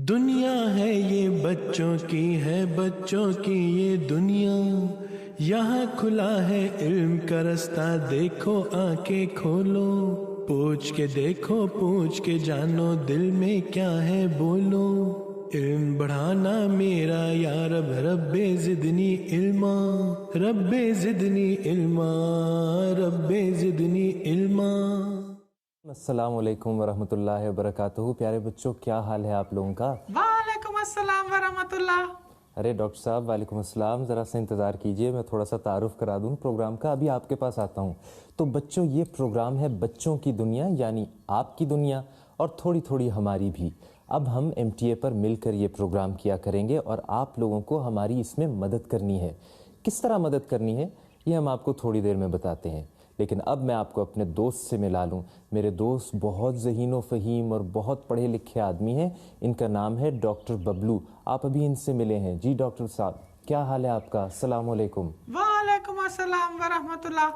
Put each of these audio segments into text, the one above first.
دنیا ہے یہ بچوں کی ہے بچوں کی یہ دنیا، یہاں کھلا ہے علم کا رستہ، دیکھو آنکھیں کھولو، پوچھ کے دیکھو پوچھ کے جانو، دل میں کیا ہے بولو، علم بڑھانا میرا یا رب، رب زدنی علما، رب زدنی علما، رب زدنی علما۔ السلام علیکم ورحمۃ اللہ وبرکاتہ۔ پیارے بچوں، کیا حال ہے آپ لوگوں کا؟ وعلیکم السلام ورحمۃ اللہ۔ ارے ڈاکٹر صاحب وعلیکم السلام، ذرا سا انتظار کیجئے، میں تھوڑا سا تعارف کرا دوں پروگرام کا، ابھی آپ کے پاس آتا ہوں۔ تو بچوں، یہ پروگرام ہے بچوں کی دنیا، یعنی آپ کی دنیا اور تھوڑی تھوڑی ہماری بھی۔ اب ہم MTA پر مل کر یہ پروگرام کیا کریں گے اور آپ لوگوں کو ہماری اس میں مدد کرنی ہے۔ کس طرح مدد کرنی ہے یہ ہم آپ کو تھوڑی دیر میں بتاتے ہیں، لیکن اب میں آپ کو اپنے دوست سے ملا لوں۔ میرے دوست بہت ذہین و فہیم اور بہت پڑھے لکھے آدمی ہیں، ان کا نام ہے ڈاکٹر ببلو۔ آپ ابھی ان سے ملے ہیں۔ جی ڈاکٹر صاحب، کیا حال ہے آپ کا؟ السلام علیکم۔ وعلیکم السلام ورحمۃ اللہ۔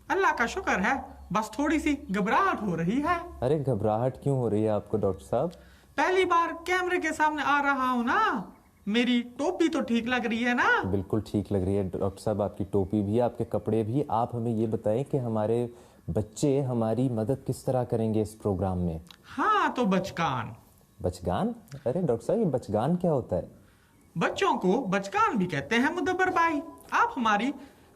اللہ کا شکر ہے، بس تھوڑی سی گھبراہٹ ہو رہی ہے۔ ارے گھبراہٹ کیوں ہو رہی ہے آپ کو ڈاکٹر صاحب؟ پہلی بار کیمرے کے سامنے آ رہا ہوں نا، میری ٹوپی تو ٹھیک لگ رہی ہے نا؟ بالکل ٹھیک لگ رہی ہے ڈاکٹر صاحب، آپ کی ٹوپی بھی، آپ کے کپڑے بھی۔ آپ ہمیں یہ بتائیں کہ ہمارے بچے ہماری مدد کس طرح کریں گے اس پروگرام میں؟ ہاں تو بچکان۔ بچگان؟ ارے ڈاکٹر صاحب، یہ بچگان کیا ہوتا ہے؟ بچوں کو بچکان بھی کہتے ہیں مدبر بھائی۔ آپ ہماری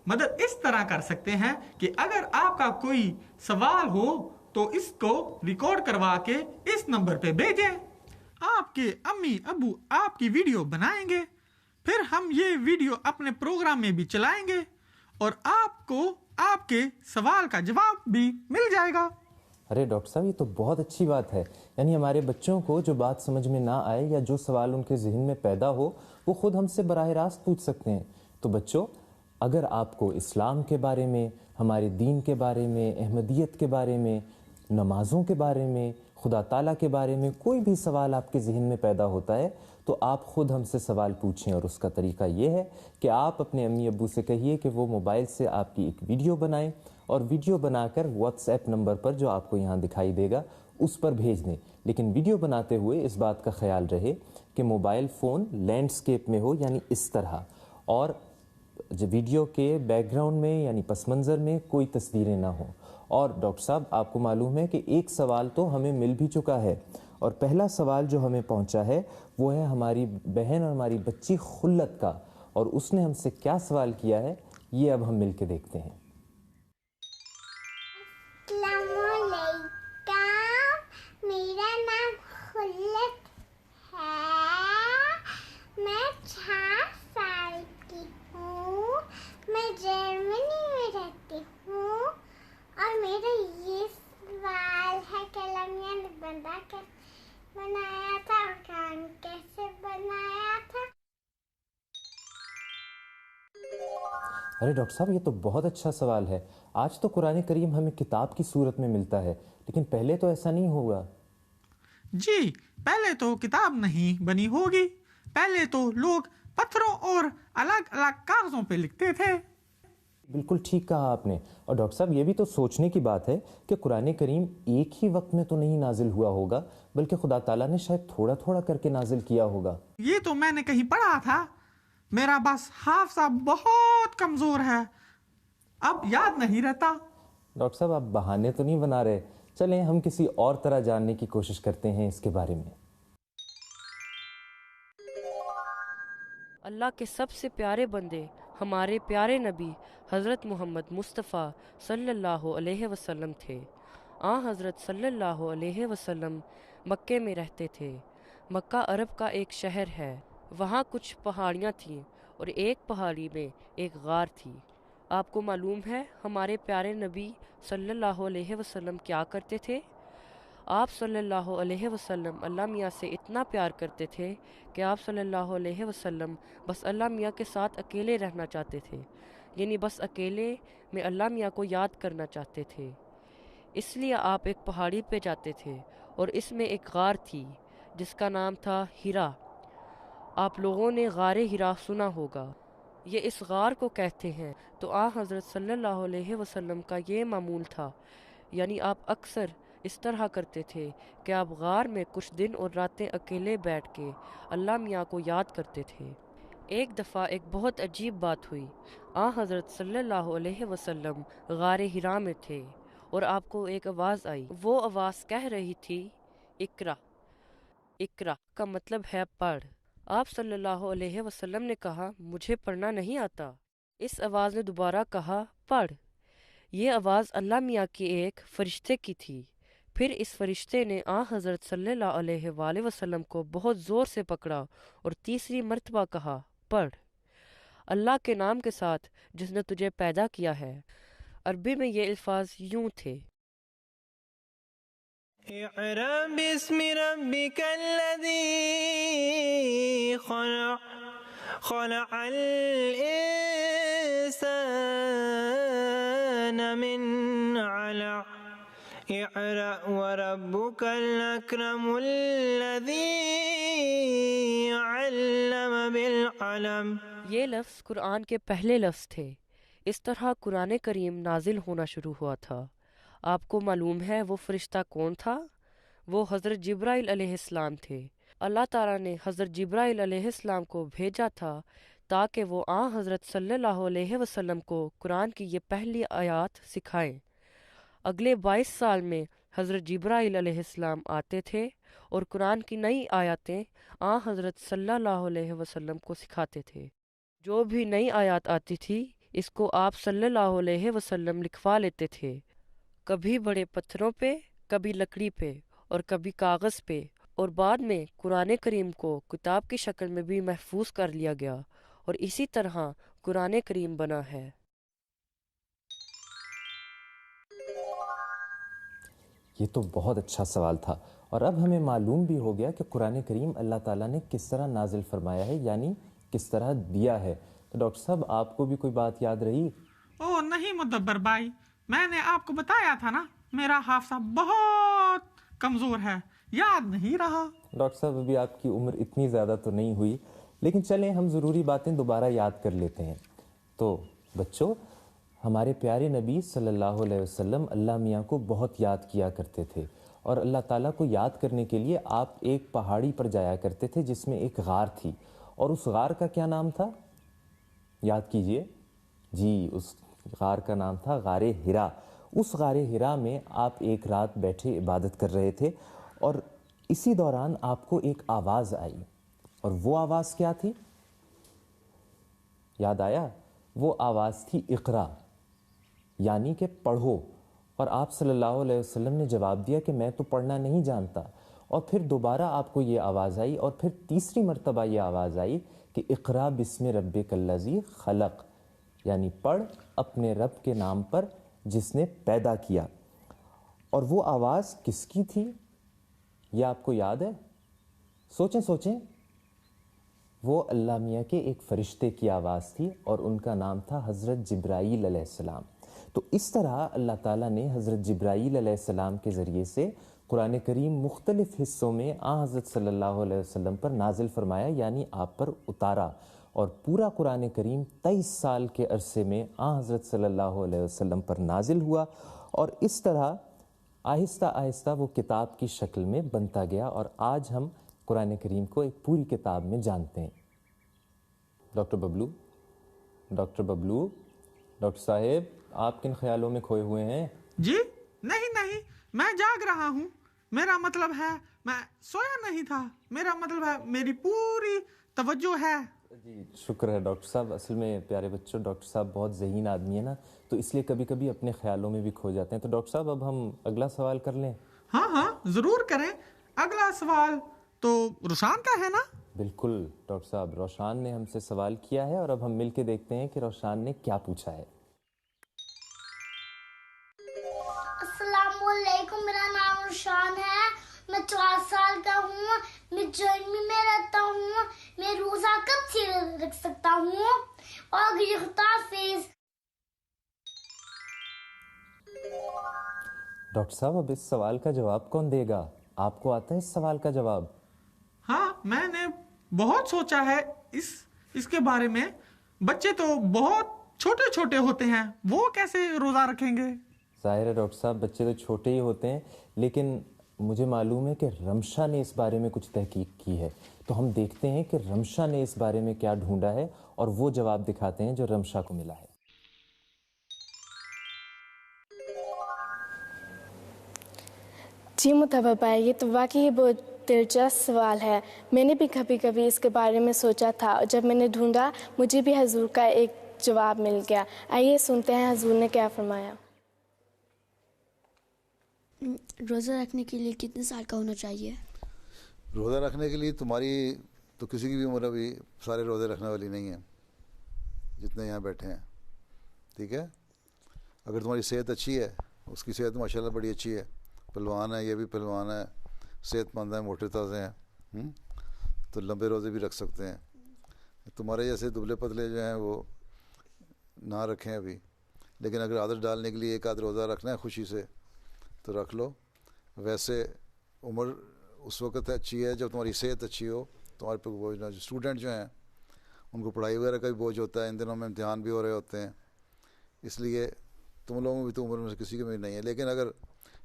مدد اس طرح کر سکتے ہیں کہ اگر آپ کا کوئی سوال ہو تو اس کو ریکارڈ کروا کے اس نمبر پہ بھیجیں۔ آپ کے امی ابو آپ کی ویڈیو بنائیں گے، پھر ہم یہ ویڈیو اپنے پروگرام میں بھی چلائیں گے اور آپ کو آپ کے سوال کا جواب بھی مل جائے گا۔ ارے ڈاکٹر صاحب، یہ تو بہت اچھی بات ہے، یعنی ہمارے بچوں کو جو بات سمجھ میں نہ آئے یا جو سوال ان کے ذہن میں پیدا ہو وہ خود ہم سے براہ راست پوچھ سکتے ہیں۔ تو بچوں، اگر آپ کو اسلام کے بارے میں، ہمارے دین کے بارے میں، احمدیت کے بارے میں، نمازوں کے بارے میں، خدا تعالیٰ کے بارے میں کوئی بھی سوال آپ کے ذہن میں پیدا ہوتا ہے تو آپ خود ہم سے سوال پوچھیں، اور اس کا طریقہ یہ ہے کہ آپ اپنے امی ابو سے کہیے کہ وہ موبائل سے آپ کی ایک ویڈیو بنائیں اور ویڈیو بنا کر واٹس ایپ نمبر پر جو آپ کو یہاں دکھائی دے گا اس پر بھیج دیں۔ لیکن ویڈیو بناتے ہوئے اس بات کا خیال رہے کہ موبائل فون لینڈسکیپ میں ہو، یعنی اس طرح، اور ویڈیو کے بیک گراؤنڈ میں یعنی پس منظر میں کوئی تصویریں نہ ہوں۔ اور ڈاکٹر صاحب، آپ کو معلوم ہے کہ ایک سوال تو ہمیں مل بھی چکا ہے، اور پہلا سوال جو ہمیں پہنچا ہے وہ ہے ہماری بہن اور ہماری بچی خلت کا، اور اس نے ہم سے کیا سوال کیا ہے یہ اب ہم مل کے دیکھتے ہیں۔ السلام علیکم، میرا نام خلت ہے، میں 6 سال کی ہوں، میں جرمنی میں رہتی ہوں، اور میرا یہ سوال ہے کہ اللہ میاں نے بندہ کیسے بنایا تھا اور قرآن کیسے بنایا تھا؟ ارے ڈاکٹر صاحب، یہ تو بہت اچھا سوال ہے۔ آج تو قرآن کریم ہمیں کتاب کی صورت میں ملتا ہے، لیکن پہلے تو ایسا نہیں ہوگا۔ جی، پہلے تو کتاب نہیں بنی ہوگی، پہلے تو لوگ پتھروں اور الگ الگ کاغذوں پہ لکھتے تھے۔ بالکل ٹھیک کہا آپ نے۔ اور ڈاکٹر صاحب، یہ بھی تو سوچنے کی بات ہے کہ قرآن کریم ایک ہی وقت میں تو نہیں نازل ہوا ہوگا، بلکہ خدا تعالیٰ نے شاید تھوڑا تھوڑا کر کے نازل کیا ہوگا۔ یہ تو میں نے کہیں پڑھا تھا، میرا بس حافظہ بہت کمزور ہے، اب یاد نہیں رہتا۔ ڈاکٹر صاحب، آپ بہانے تو نہیں بنا رہے؟ چلیں ہم کسی اور طرح جاننے کی کوشش کرتے ہیں اس کے بارے میں۔ اللہ کے سب سے پیارے بندے ہمارے پیارے نبی حضرت محمد مصطفیٰ صلی اللہ علیہ وسلم تھے۔ حضرت صلی اللہ علیہ وسلم مکے میں رہتے تھے۔ مکہ عرب کا ایک شہر ہے۔ وہاں کچھ پہاڑیاں تھیں اور ایک پہاڑی میں ایک غار تھی۔ آپ کو معلوم ہے ہمارے پیارے نبی صلی اللہ علیہ وسلم کیا کرتے تھے؟ آپ صلی اللہ علیہ وسلم اللہ میاں سے اتنا پیار کرتے تھے کہ آپ صلی اللہ علیہ وسلم بس اللہ میاں کے ساتھ اکیلے رہنا چاہتے تھے، یعنی بس اکیلے میں اللہ میاں کو یاد کرنا چاہتے تھے۔ اس لیے آپ ایک پہاڑی پہ جاتے تھے اور اس میں ایک غار تھی جس کا نام تھا ہیرا۔ آپ لوگوں نے غار ہیرا سنا ہوگا، یہ اس غار کو کہتے ہیں۔ تو حضرت صلی اللہ علیہ وسلم کا یہ معمول تھا، یعنی آپ اکثر اس طرح کرتے تھے کہ آپ غار میں کچھ دن اور راتیں اکیلے بیٹھ کے اللہ میاں کو یاد کرتے تھے۔ ایک دفعہ ایک بہت عجیب بات ہوئی۔ حضرت صلی اللہ علیہ وسلم غار حرا میں تھے اور آپ کو ایک آواز آئی۔ وہ آواز کہہ رہی تھی، اقرا۔ اقرا کا مطلب ہے پڑھ۔ آپ صلی اللہ علیہ وسلم نے کہا، مجھے پڑھنا نہیں آتا۔ اس آواز نے دوبارہ کہا، پڑھ۔ یہ آواز اللہ میاں کی ایک فرشتے کی تھی۔ پھر اس فرشتے نے حضرت صلی اللہ علیہ وآلہ وسلم کو بہت زور سے پکڑا اور تیسری مرتبہ کہا، پڑھ۔ اللہ کے نام کے ساتھ جس نے تجھے پیدا کیا ہے۔ عربی میں یہ الفاظ یوں تھے، اقرأ باسم ربك الذي خلق خلق الإنسان من علق اقرأ وربك الأكرم الذي علم بالقلم۔ یہ لفظ قرآن کے پہلے لفظ تھے۔ اس طرح قرآن کریم نازل ہونا شروع ہوا تھا۔ آپ کو معلوم ہے وہ فرشتہ کون تھا؟ وہ حضرت جبرائیل علیہ السلام تھے۔ اللہ تعالیٰ نے حضرت جبرائیل علیہ السلام کو بھیجا تھا تاکہ وہ حضرت صلی اللہ علیہ وسلم کو قرآن کی یہ پہلی آیات سکھائیں۔ اگلے 22 سال میں حضرت جبرائیل علیہ السلام آتے تھے اور قرآن کی نئی آیاتیں حضرت صلی اللہ علیہ وسلم کو سکھاتے تھے۔ جو بھی نئی آیات آتی تھی اس کو آپ صلی اللہ علیہ وسلم لکھوا لیتے تھے، کبھی بڑے پتھروں پہ، کبھی لکڑی پہ اور کبھی کاغذ پہ، اور بعد میں قرآن کریم کو کتاب کی شکل میں بھی محفوظ کر لیا گیا، اور اسی طرح قرآن کریم بنا ہے۔ یہ تو بہت اچھا سوال تھا، اور اب ہمیں معلوم بھی ہو گیا کہ قرآن کریم اللہ تعالیٰ نے کس طرح نازل فرمایا ہے، یعنی کس طرح دیا ہے۔ تو ڈاکٹر صاحب آپ کو بھی کوئی بات یاد رہی؟ نہیں مدبر بھائی، میں نے آپ کو بتایا تھا نا، میرا حافظہ بہت کمزور ہے، یاد نہیں رہا۔ ڈاکٹر صاحب ابھی آپ کی عمر اتنی زیادہ تو نہیں ہوئی، لیکن چلیں ہم ضروری باتیں دوبارہ یاد کر لیتے ہیں۔ تو بچوں، ہمارے پیارے نبی صلی اللہ علیہ وسلم اللہ میاں کو بہت یاد کیا کرتے تھے، اور اللہ تعالیٰ کو یاد کرنے کے لیے آپ ایک پہاڑی پر جایا کرتے تھے جس میں ایک غار تھی، اور اس غار کا کیا نام تھا؟ یاد کیجئے۔ جی، اس غار کا نام تھا غار حرا۔ اس غار حرا میں آپ ایک رات بیٹھے عبادت کر رہے تھے، اور اسی دوران آپ کو ایک آواز آئی، اور وہ آواز کیا تھی؟ یاد آیا؟ وہ آواز تھی اقرا، یعنی کہ پڑھو، اور آپ صلی اللہ علیہ وسلم نے جواب دیا کہ میں تو پڑھنا نہیں جانتا، اور پھر دوبارہ آپ کو یہ آواز آئی، اور پھر تیسری مرتبہ یہ آواز آئی کہ اقرا بسم ربک الذی خلق، یعنی پڑھ اپنے رب کے نام پر جس نے پیدا کیا۔ اور وہ آواز کس کی تھی؟ یہ آپ کو یاد ہے؟ سوچیں۔ وہ اللہ میاں کے ایک فرشتے کی آواز تھی، اور ان کا نام تھا حضرت جبرائیل علیہ السلام۔ تو اس طرح اللہ تعالیٰ نے حضرت جبرائیل علیہ السلام کے ذریعے سے قرآن کریم مختلف حصوں میں حضرت صلی اللہ علیہ وسلم پر نازل فرمایا، یعنی آپ پر اتارا، اور پورا قرآن کریم 23 سال کے عرصے میں حضرت صلی اللہ علیہ وسلم پر نازل ہوا، اور اس طرح آہستہ آہستہ وہ کتاب کی شکل میں بنتا گیا، اور آج ہم قرآن کریم کو ایک پوری کتاب میں جانتے ہیں۔ ڈاکٹر ببلو، ڈاکٹر صاحب، آپ کن خیالوں میں کھوئے ہوئے ہیں؟ جی نہیں، میں جاگ رہا ہوں۔ میرا مطلب ہے میں سویا نہیں تھا، میرا مطلب ہے میری پوری توجہ ہے۔ جی شکر ہے ڈاکٹر صاحب۔ اصل میں پیارے بچوں، ڈاکٹر صاحب بہت ذہین آدمی ہے نا، تو اس لیے کبھی کبھی اپنے خیالوں میں بھی کھو جاتے ہیں۔ تو ڈاکٹر صاحب اب ہم اگلا سوال کر لیں؟ ہاں ضرور کریں۔ اگلا سوال تو روشان کا ہے نا؟ بالکل ڈاکٹر صاحب، روشان نے ہم سے سوال کیا ہے، اور اب ہم مل کے دیکھتے ہیں کہ روشان نے کیا پوچھا ہے۔ السلام علیکم، میرا نام روشان ہے، میں 4 سال کا ہوں، میں جرمنی میں رہتا ہوں، میں روزہ کب سے رکھ سکتا ہوں؟ اور یہ خطافظ۔ ڈاکٹر صاحب اب اس سوال کا جواب کون دے گا؟ آپ کو آتا ہے اس سوال کا جواب؟ ہاں، میں نے بہت سوچا ہے اس کے بارے میں۔ بچے تو بہت چھوٹے ہوتے ہیں، وہ کیسے روزہ رکھیں گے؟ ظاہر ہے ڈاکٹر صاحب بچے تو چھوٹے ہی ہوتے ہیں، لیکن مجھے معلوم ہے کہ رمشا نے اس بارے میں کچھ تحقیق کی ہے، تو ہم دیکھتے ہیں کہ رمشا نے اس بارے میں کیا ڈھونڈا ہے اور وہ جواب دکھاتے ہیں جو رمشا کو ملا ہے۔ جی متبر بھائی، یہ تو واقعی بہت دلچسپ سوال ہے۔ میں نے بھی کبھی کبھی اس کے بارے میں سوچا تھا، اور جب میں نے ڈھونڈا مجھے بھی حضور کا ایک جواب مل گیا۔ آئیے سنتے ہیں حضور نے کیا فرمایا۔ روزہ رکھنے کے لیے کتنے سال کا ہونا چاہیے؟ روزہ رکھنے کے لیے تمہاری تو کسی کی بھی عمر ابھی سارے روزے رکھنے والی نہیں ہیں جتنے یہاں بیٹھے ہیں، ٹھیک ہے؟ اگر تمہاری صحت اچھی ہے، اس کی صحت ماشاءاللہ بڑی اچھی ہے، پہلوان ہے، یہ بھی پہلوان ہے، صحت مند ہیں، موٹے تازے ہیں، تو لمبے روزے بھی رکھ سکتے ہیں۔ تمہارے جیسے دبلے پتلے جو ہیں وہ نہ رکھیں ابھی، لیکن اگر عادت ڈالنے کے لیے ایک آدھ روزہ رکھنا ہے خوشی سے تو رکھ لو۔ ویسے عمر اس وقت اچھی ہے جب تمہاری صحت اچھی ہو، تمہارے پہ بوجھ نہ۔ اسٹوڈنٹ جو ہیں ان کو پڑھائی وغیرہ کا بھی بوجھ ہوتا ہے، ان دنوں میں امتحان بھی ہو رہے ہوتے ہیں، اس لیے تم لوگوں میں بھی تو عمر میں سے کسی کے میں نہیں ہے۔ لیکن اگر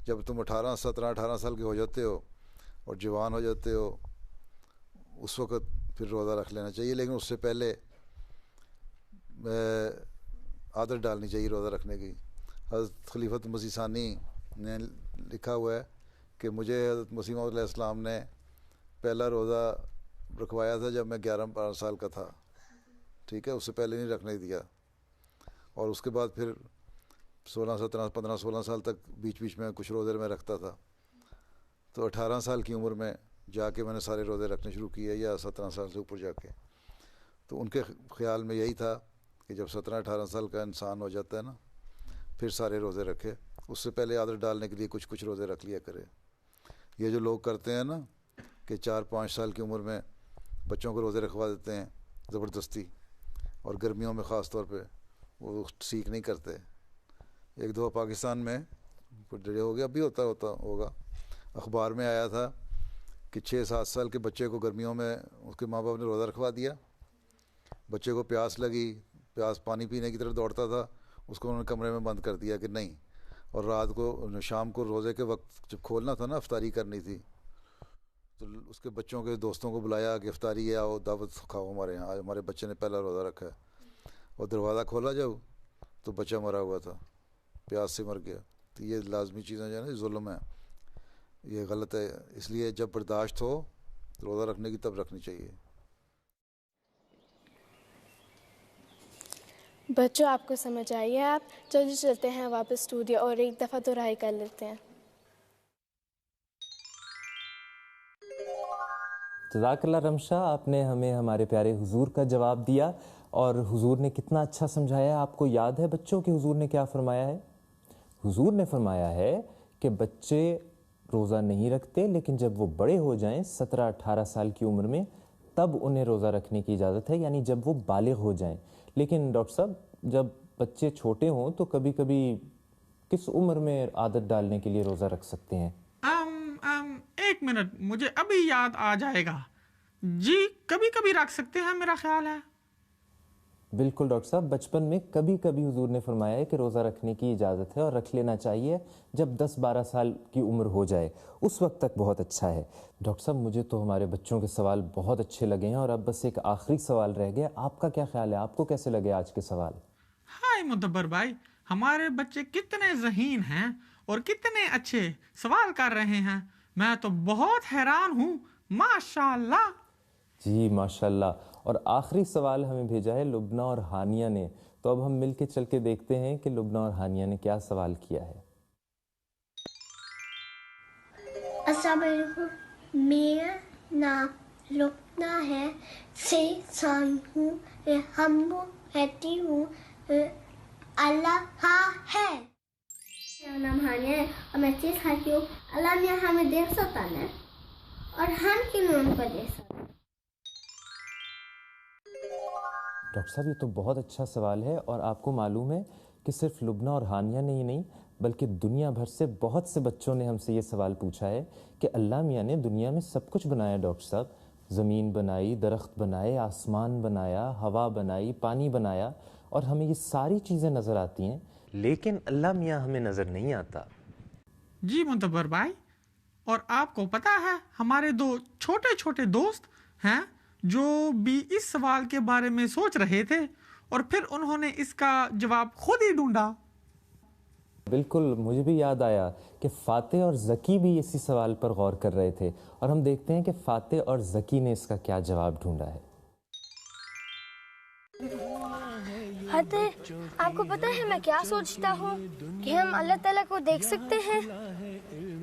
جب تم 18 سال کے ہو جاتے ہو اور جوان ہو جاتے ہو، اس وقت پھر روزہ رکھ لینا چاہیے، لیکن اس سے پہلے عادت ڈالنی چاہیے روزہ رکھنے کی۔ حضرت خلیفۃ مسیح ثانی نے لکھا ہوا ہے کہ مجھے حضرت مسیح موعود علیہ السلام نے پہلا روزہ رکھوایا تھا جب میں 11-12 سال کا تھا، ٹھیک ہے؟ اس سے پہلے نہیں رکھنے دیا، اور اس کے بعد پھر 16 سال تک بیچ بیچ میں کچھ روزے میں رکھتا تھا، تو 18 سال کی عمر میں جا کے میں نے سارے روزے رکھنے شروع کیے، یا 17 سال سے اوپر جا کے۔ تو ان کے خیال میں یہی تھا کہ جب 17-18 سال کا انسان ہو جاتا ہے نا، پھر سارے روزے رکھے، اس سے پہلے عادت ڈالنے کے لیے کچھ روزے رکھ لیا کرے۔ یہ جو لوگ کرتے ہیں نا کہ 4-5 سال کی عمر میں بچوں کو روزے رکھوا دیتے ہیں زبردستی، اور گرمیوں میں خاص طور پہ وہ سیکھ نہیں کرتے۔ ایک دفعہ پاکستان میں ہو گیا، اب بھی ہوگا، اخبار میں آیا تھا کہ 6-7 سال کے بچے کو گرمیوں میں اس کے ماں باپ نے روزہ رکھوا دیا، بچے کو پیاس لگی، پانی پینے کی طرف دوڑتا تھا، اس کو انہوں نے کمرے میں بند کر دیا کہ نہیں، اور رات کو شام کو روزے کے وقت جب کھولنا تھا نا، افطاری کرنی تھی، تو اس کے بچوں کے دوستوں کو بلایا کہ افطاری ہے، آؤ دعوت کھاؤ ہمارے یہاں، ہمارے بچے نے پہلا روزہ رکھا ہے، اور دروازہ کھولا جب تو بچہ مرا ہوا تھا، پیاس سے مر گیا۔ تو یہ لازمی چیزیں جو ہے نا ظلم ہے، یہ غلط ہے، اس لیے جب برداشت ہو روزہ رکھنے کی تب رکھنی چاہیے۔ بچوں آپ کو سمجھ آئیے، آپ جلدی چلتے ہیں واپس اسٹوڈیو اور ایک دفعہ دہرائی کر لیتے ہیں۔ جزاک اللہ رمشا، آپ نے ہمیں ہمارے پیارے حضور کا جواب دیا، اور حضور نے کتنا اچھا سمجھایا۔ آپ کو یاد ہے بچوں کہ حضور نے کیا فرمایا ہے؟ حضور نے فرمایا ہے کہ بچے روزہ نہیں رکھتے، لیکن جب وہ بڑے ہو جائیں 17-18 سال کی عمر میں، تب انہیں روزہ رکھنے کی اجازت ہے، یعنی جب وہ بالغ ہو جائیں۔ لیکن ڈاکٹر صاحب جب بچے چھوٹے ہوں تو کبھی کبھی کس عمر میں عادت ڈالنے کے لیے روزہ رکھ سکتے ہیں؟ ایک منٹ، مجھے ابھی یاد آ جائے گا، جی کبھی کبھی رکھ سکتے ہیں میرا خیال ہے۔ بالکل ڈاکٹر صاحب، بچپن میں کبھی کبھی حضور نے فرمایا ہے کہ روزہ رکھنے کی اجازت ہے، اور رکھ لینا چاہیے جب 10-12 سال کی عمر ہو جائے، اس وقت تک بہت اچھا ہے۔ ڈاکٹر صاحب مجھے تو ہمارے بچوں کے سوال بہت اچھے لگے ہیں، اور اب بس ایک آخری سوال رہ گیا، آپ کا کیا خیال ہے؟ آپ کو کیسے لگے آج کے سوال؟ ہائے مدبر بھائی، ہمارے بچے کتنے ذہین ہیں اور کتنے اچھے سوال کر رہے ہیں، میں تو بہت حیران ہوں، ماشاءاللہ۔ جی ماشاءاللہ۔ اور آخری سوال ہمیں بھیجا ہے لبنہ اور ہانیہ نے، تو اب ہم مل کے چل کے دیکھتے ہیں کہ لبنہ اور ہانیہ نے کیا سوال کیا ہے۔ السلام علیکم، میرا نام لبنہ ہے، 6 سال ہوں، ہم رہتی ہوں اللہ ہے۔ میرا نام ہانیہ ہے اور میں 6 سال کی ہوں۔ اللہ نے ہمیں دیکھ سکتا ہے اور ہم کیوں ان کو دیکھ سکتے۔ ڈاکٹر صاحب یہ تو بہت اچھا سوال ہے، اور آپ کو معلوم ہے کہ صرف لبنہ اور ہانیہ نے ہی نہیں بلکہ دنیا بھر سے بہت سے بچوں نے ہم سے یہ سوال پوچھا ہے کہ اللہ میاں نے دنیا میں سب کچھ بنایا ڈاکٹر صاحب، زمین بنائی، درخت بنائے، آسمان بنایا، ہوا بنائی، پانی بنایا، اور ہمیں یہ ساری چیزیں نظر آتی ہیں، لیکن اللہ میاں ہمیں نظر نہیں آتا. جی مدبر بھائی، اور آپ کو پتا ہے ہمارے 2 چھوٹے چھوٹے دوست ہیں جو بھی اس سوال کے بارے میں سوچ رہے تھے اور پھر انہوں نے اس کا جواب خود ہی ڈھونڈا. بالکل، مجھے بھی یاد آیا کہ فاتح اور ذکی بھی اسی سوال پر غور کر رہے تھے، اور ہم دیکھتے ہیں کہ فاتح اور ذکی نے اس کا کیا جواب ڈھونڈا ہے. فاتح، آپ کو پتہ ہے میں کیا سوچتا ہوں کہ ہم اللہ تعالیٰ کو دیکھ سکتے ہیں؟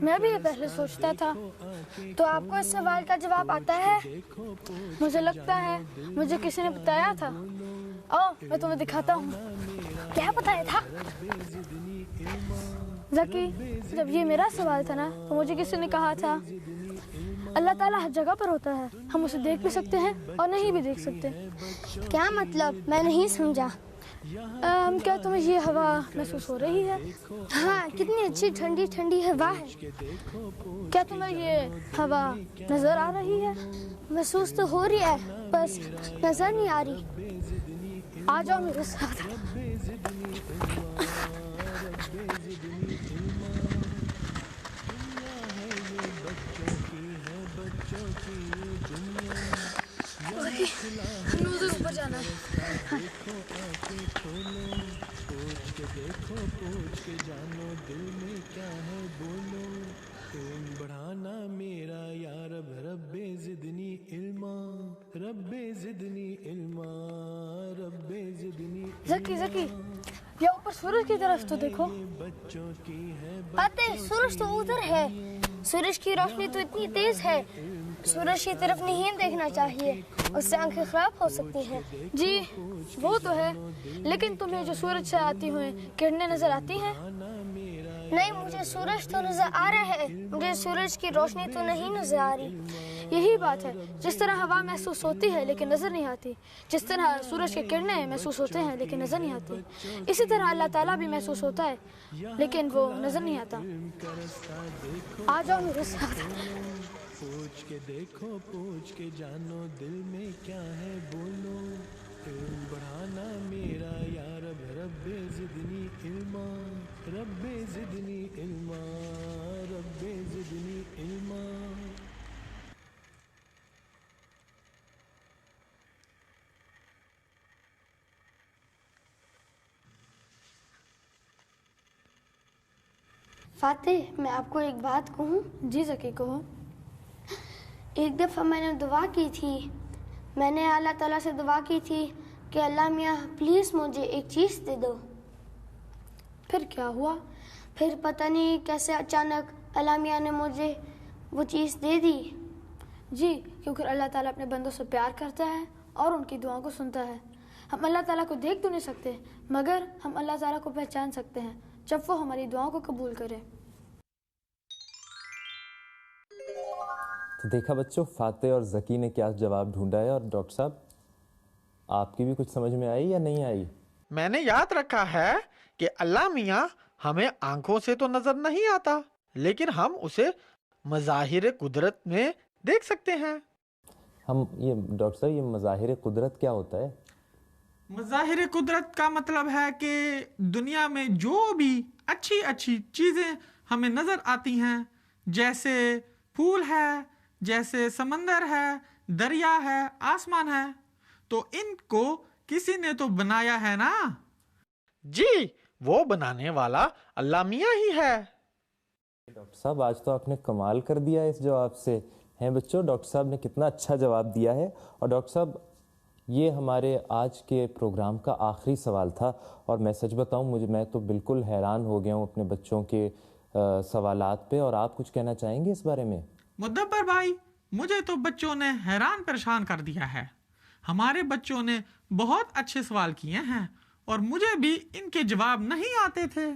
میں بھی یہ پہلے سوچتا تھا. تو آپ کو اس سوال کا جواب آتا ہے؟ مجھے لگتا ہے مجھے کسی نے بتایا تھا. آؤ میں تمہیں دکھاتا ہوں. کیا بتایا تھا؟ ذکی، جب یہ میرا سوال تھا نا تو مجھے کسی نے کہا تھا اللہ تعالیٰ ہر جگہ پر ہوتا ہے، ہم اسے دیکھ بھی سکتے ہیں اور نہیں بھی دیکھ سکتے. کیا مطلب؟ میں نہیں سمجھا. کیا تمہیں یہ ہوا محسوس ہو رہی ہے؟ ہاں، کتنی اچھی ٹھنڈی ٹھنڈی ہوا ہے. کیا تمہیں یہ ہوا نظر آ رہی ہے؟ محسوس تو ہو رہی ہے، بس نظر نہیں آ رہی. آ جاؤ میرے ساتھ. اوپر جانا ہے. بڑھانا میرا یا رب، رب زدنی علما، رب زدنی علما، رب زدنی. ذکی، یا اوپر سورج کی طرف تو دیکھو. بچوں کی ہے فاتح، سورج تو ادھر ہے. سورج کی روشنی تو اتنی تیز ہے، سورج کی طرف نہیں دیکھنا چاہیے، اس سے آنکھیں خراب ہو سکتی ہیں. جی وہ تو ہے، لیکن تمہیں جو سورج سے آتی ہوئے کرنیں نظر آتی ہیں؟ نہیں، مجھے سورج تو نظر آ رہا ہے، مجھے سورج کی روشنی تو نہیں نظر آ رہی. یہی بات ہے، جس طرح ہوا محسوس ہوتی ہے لیکن نظر نہیں آتی، جس طرح سورج کے کرنیں محسوس ہوتے ہیں لیکن نظر نہیں آتی، اسی طرح اللہ تعالیٰ بھی محسوس ہوتا ہے لیکن وہ نظر نہیں آتا. آ جاؤ میرے ساتھ. پوچھ کے دیکھو، پوچھ کے جانو، دل میں کیا ہے بولو. علم بڑھانا میرا یا رب، رب زدنی علما، رب زدنی علما، رب زدنی علما. فاتح، میں آپ کو ایک بات کہوں؟ جی ذکی، کہو. ایک دفعہ میں نے دعا کی تھی، میں نے اللہ تعالیٰ سے دعا کی تھی کہ اللہ میاں پلیز مجھے ایک چیز دے دو. پھر کیا ہوا؟ پھر پتہ نہیں کیسے اچانک اللہ میاں نے مجھے وہ چیز دے دی. جی، کیونکہ اللہ تعالیٰ اپنے بندوں سے پیار کرتا ہے اور ان کی دعاؤں کو سنتا ہے. ہم اللہ تعالیٰ کو دیکھ تو نہیں سکتے، مگر ہم اللہ تعالیٰ کو پہچان سکتے ہیں جب وہ ہماری دعاؤں کو قبول کرے. تو دیکھا بچوں، فاتح اور ذکی نے کیا جواب ڈھونڈا ہے. اور ڈاکٹر صاحب، آپ کی بھی کچھ سمجھ میں آئی یا نہیں آئی؟ میں نے یاد رکھا ہے کہ اللہ میاں ہمیں آنکھوں سے تو نظر نہیں آتا، لیکن ہم اسے مظاہر قدرت میں دیکھ سکتے ہیں. یہ ڈاکٹر صاحب، یہ مظاہر قدرت کیا ہوتا ہے؟ مظاہر قدرت کا مطلب ہے کہ دنیا میں جو بھی اچھی اچھی چیزیں ہمیں نظر آتی ہیں، جیسے پھول ہے، جیسے سمندر ہے، دریا ہے، آسمان ہے، تو ان کو کسی نے تو بنایا ہے نا. جی، وہ بنانے والا اللہ میاں ہی ہے. ڈاکٹر صاحب، آج تو آپ نے کمال کر دیا اس جواب سے. ہیں بچوں، ڈاکٹر صاحب نے کتنا اچھا جواب دیا ہے. اور ڈاکٹر صاحب، یہ ہمارے آج کے پروگرام کا آخری سوال تھا، اور میں سچ بتاؤں میں تو بالکل حیران ہو گیا ہوں اپنے بچوں کے سوالات پہ. اور آپ کچھ کہنا چاہیں گے اس بارے میں؟ مدبر بھائی، مجھے تو بچوں نے حیران پریشان کر دیا ہے. ہمارے بچوں نے بہت اچھے سوال کیے ہیں اور مجھے بھی ان کے جواب نہیں آتے تھے.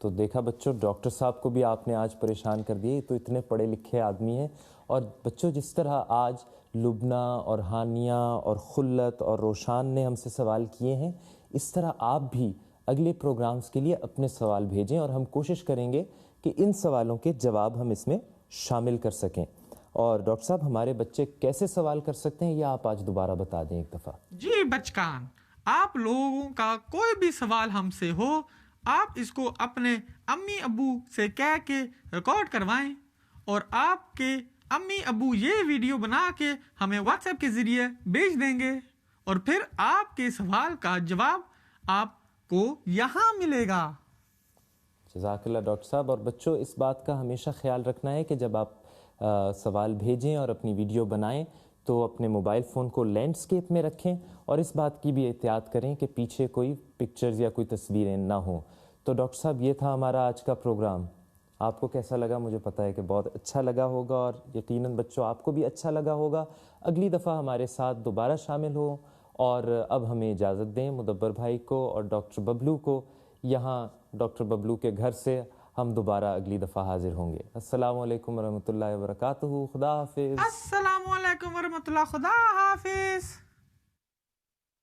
تو دیکھا بچوں، ڈاکٹر صاحب کو بھی آپ نے آج پریشان کر دیے. تو اتنے پڑھے لکھے آدمی ہیں. اور بچوں، جس طرح آج لبنہ اور ہانیہ اور خلت اور روشان نے ہم سے سوال کیے ہیں، اس طرح آپ بھی اگلے پروگرامز کے لیے اپنے سوال بھیجیں، اور ہم کوشش کریں گے کہ ان سوالوں کے جواب ہم اس میں شامل کر سکیں. اور ڈاکٹر صاحب، ہمارے بچے کیسے سوال کر سکتے ہیں یہ آپ آج دوبارہ بتا دیں ایک دفعہ. جی بچکان، آپ لوگوں کا کوئی بھی سوال ہم سے ہو آپ اس کو اپنے امی ابو سے کہہ کے ریکارڈ کروائیں اور آپ کے امی ابو یہ ویڈیو بنا کے ہمیں واٹس ایپ کے ذریعے بھیج دیں گے اور پھر آپ کے سوال کا جواب آپ کو یہاں ملے گا۔ جزاک اللہ ڈاکٹر صاحب۔ اور بچوں اس بات کا ہمیشہ خیال رکھنا ہے کہ جب آپ سوال بھیجیں اور اپنی ویڈیو بنائیں تو اپنے موبائل فون کو لینڈسکیپ میں رکھیں اور اس بات کی بھی احتیاط کریں کہ پیچھے کوئی پکچرز یا کوئی تصویریں نہ ہوں۔ تو ڈاکٹر صاحب یہ تھا ہمارا آج کا پروگرام، آپ کو کیسا لگا؟ مجھے پتہ ہے کہ بہت اچھا لگا ہوگا اور یقیناً بچوں آپ کو بھی اچھا لگا ہوگا۔ اگلی دفعہ ہمارے ساتھ دوبارہ شامل ہوں اور اب ہمیں اجازت دیں مدبر بھائی کو اور ڈاکٹر ببلو کو۔ یہاں ڈاکٹر ببلو کے گھر سے ہم دوبارہ اگلی دفعہ حاضر ہوں گے۔ السلام علیکم ورحمۃ اللہ وبرکاتہ۔ خدا حافظ۔ السلام علیکم ورحمۃ اللہ، خدا حافظ۔